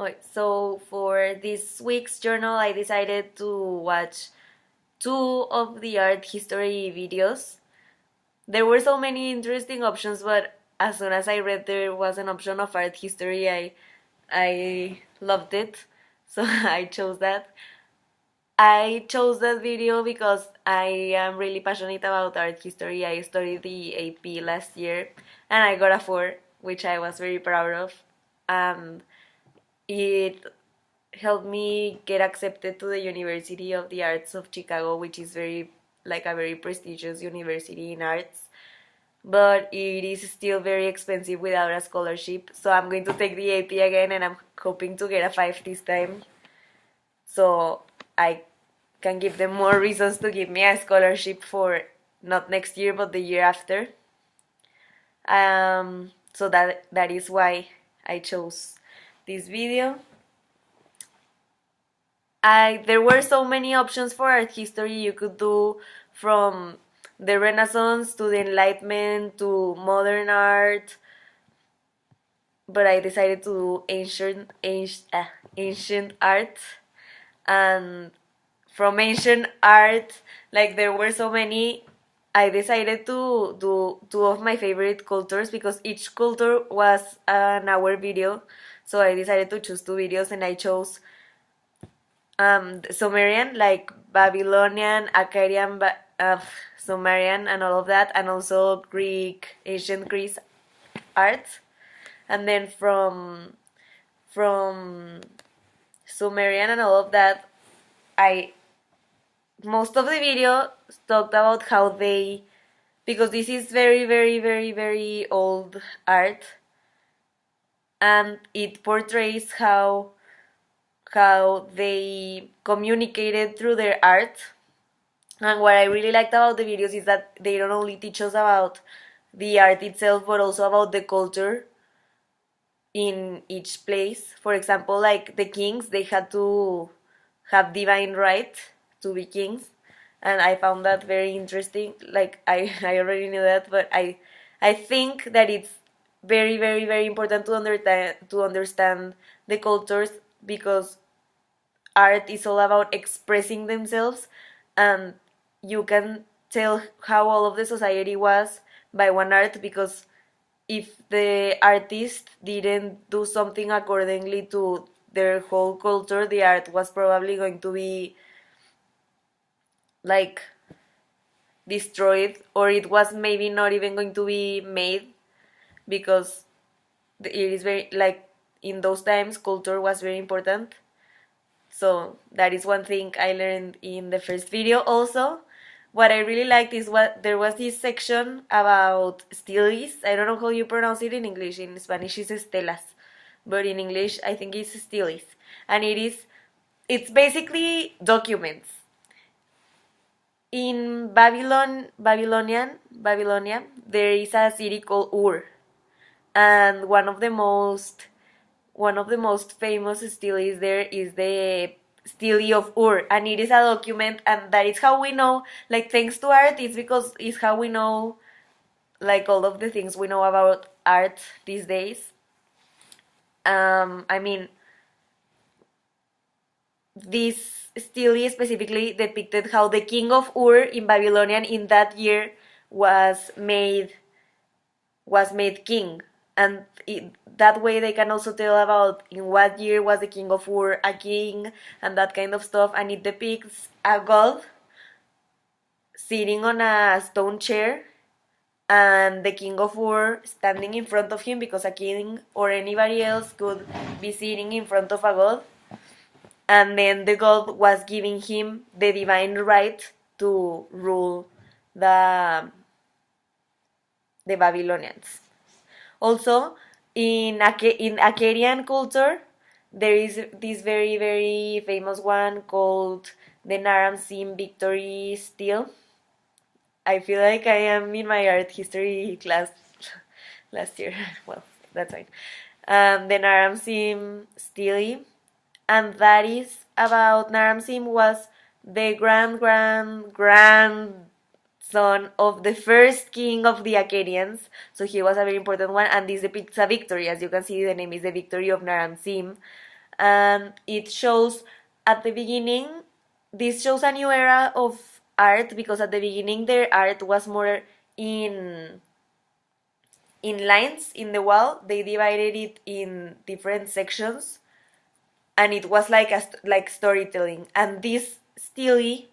Okay, so for this week's journal, I decided to watch two of the art history videos. There were so many interesting options, but as soon as I read there was an option of art history, I loved it, so I chose that. I chose that video because I am really passionate about art history. I studied the AP last year and I got a 4, which I was very proud of. And it helped me get accepted to the University of the Arts of Chicago, which is a very prestigious university in arts. But it is still very expensive without a scholarship. So I'm going to take the AP again and I'm hoping to get a 5 this time. So I can give them more reasons to give me a scholarship for not next year but the year after. So that is why I chose this video. There were so many options for art history you could do, from the Renaissance to the Enlightenment to modern art, but I decided to do ancient art. And from ancient art, like there were so many, I decided to do two of my favorite cultures because each culture was an hour video. So I decided to choose two videos and I chose Sumerian, like Babylonian, Akkadian, Sumerian, and all of that, and also Greek, ancient Greece art. And then from Sumerian and all of that, I most of the video talked about how they, because this is very very very very old art, and it portrays how they communicated through their art. And what I really liked about the videos is that they don't only teach us about the art itself, but also about the culture in each place. For example, like the kings, they had to have divine right to be kings, and I found that very interesting. Like I already knew that, but I think that it's very very very important to understand the cultures, because art is all about expressing themselves, and you can tell how all of the society was by one art, because if the artist didn't do something accordingly to their whole culture, the art was probably going to be like destroyed, or it was maybe not even going to be made, because it is very, like, in those times culture was very important. So that is one thing I learned in the first video. Also, what I really liked is what there was this section about steles. I don't know how you pronounce it in English. In Spanish it's estelas, but in English I think it's steles, and it's basically documents. In Babylonia, there is a city called Ur, and one of the most famous steles there is the stele of Ur, and it is a document, and that is how we know, like, thanks to art, it's how we know, like, all of the things we know about art these days. I mean, this stele specifically depicted how the king of Ur in Babylonian in that year was made king, and that way they can also tell about in what year was the king of Ur a king, and that kind of stuff. And it depicts a god sitting on a stone chair, and the king of Ur standing in front of him, because a king or anybody else could be sitting in front of a god, and then the god was giving him the divine right to rule the Babylonians. Also, in Akkadian culture, there is this very very famous one called the Naram Sin victory stele. I feel like I am in my art history class last year. Well, that's fine. The Naram Sin stele, and that is about, Naram Sin was the grand son of the first king of the Akkadians, so he was a very important one, and this depicts a victory. As you can see, the name is the victory of Naram Sin, and it shows at the beginning, this shows a new era of art, because at the beginning their art was more in lines in the wall. They divided it in different sections, and it was like like storytelling. And this stele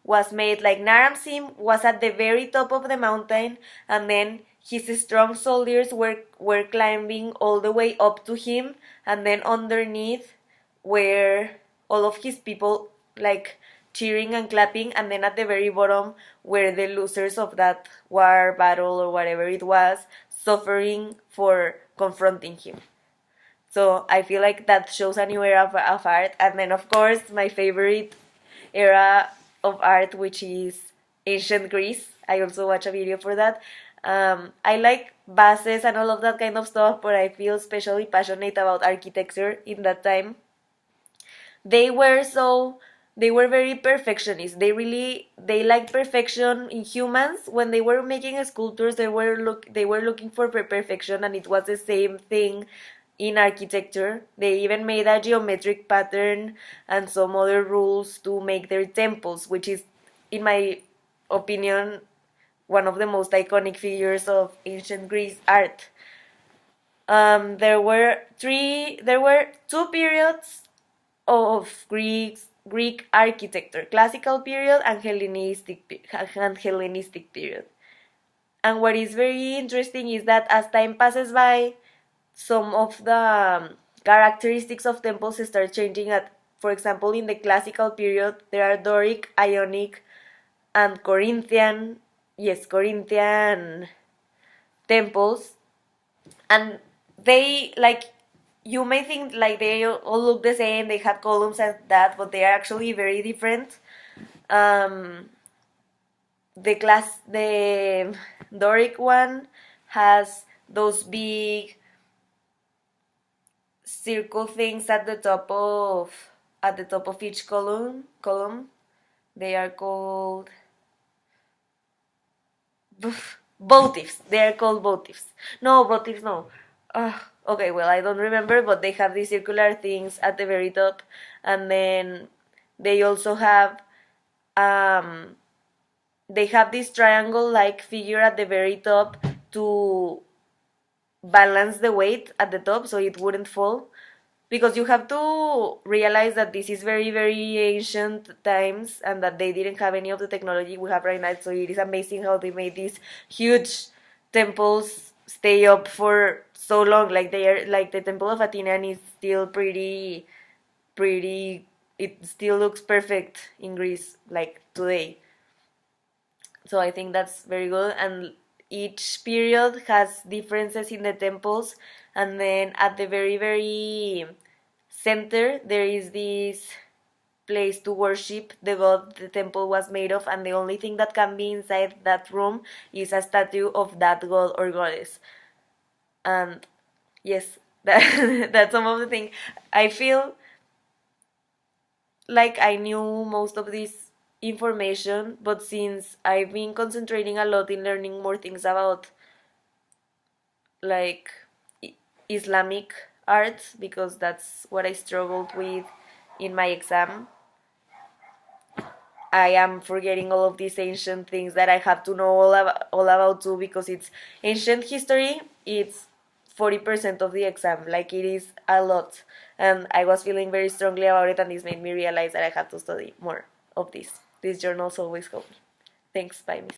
was made like Naram-Sin was at the very top of the mountain, and then his strong soldiers were climbing all the way up to him, and then underneath were all of his people like cheering and clapping, and then at the very bottom were the losers of that war battle or whatever it was, suffering for confronting him. So I feel like that shows a new era of art. And then, of course, my favorite era of art, which is ancient Greece. I also watch a video for that. I like vases and all of that kind of stuff, but I feel especially passionate about architecture in that time. They were so they were very perfectionist. They liked perfection in humans. When they were making sculptures, they were looking for perfection, and it was the same thing in architecture. They even made a geometric pattern and some other rules to make their temples, which is, in my opinion, one of the most iconic figures of ancient Greece art. There were two periods of Greek architecture: classical period and Hellenistic period. And what is very interesting is that as time passes by, some of the characteristics of temples start changing. At, for example, in the classical period, there are Doric, Ionic, and Corinthian temples, and they like, you may think like they all look the same, they have columns and that, but they are actually very different. Um, the Doric one has those big circle things at the top of each column. They are called votives. They are called votives. No, votives, no. Okay, well, I don't remember, but they have these circular things at the very top, and then they also have they have this triangle-like figure at the very top to balance the weight at the top so it wouldn't fall. Because you have to realize that this is very, very ancient times, and that they didn't have any of the technology we have right now. So it is amazing how they made these huge temples stay up for so long. Like they are, like the Temple of Athena is still pretty. It still looks perfect in Greece, like today. So I think that's very good. And each period has differences in the temples, and then at the very, very center there is this place to worship the god the temple was made of, and the only thing that can be inside that room is a statue of that god or goddess. And yes, that's some of the things. I feel like I knew most of this information, but since I've been concentrating a lot in learning more things about like Islamic art, because that's what I struggled with in my exam, I am forgetting all of these ancient things that I have to know all about too, because it's ancient history. It's 40% of the exam, like it is a lot, and I was feeling very strongly about it, and this made me realize that I have to study more of this. These journals always help me. Thanks, bye, Miss.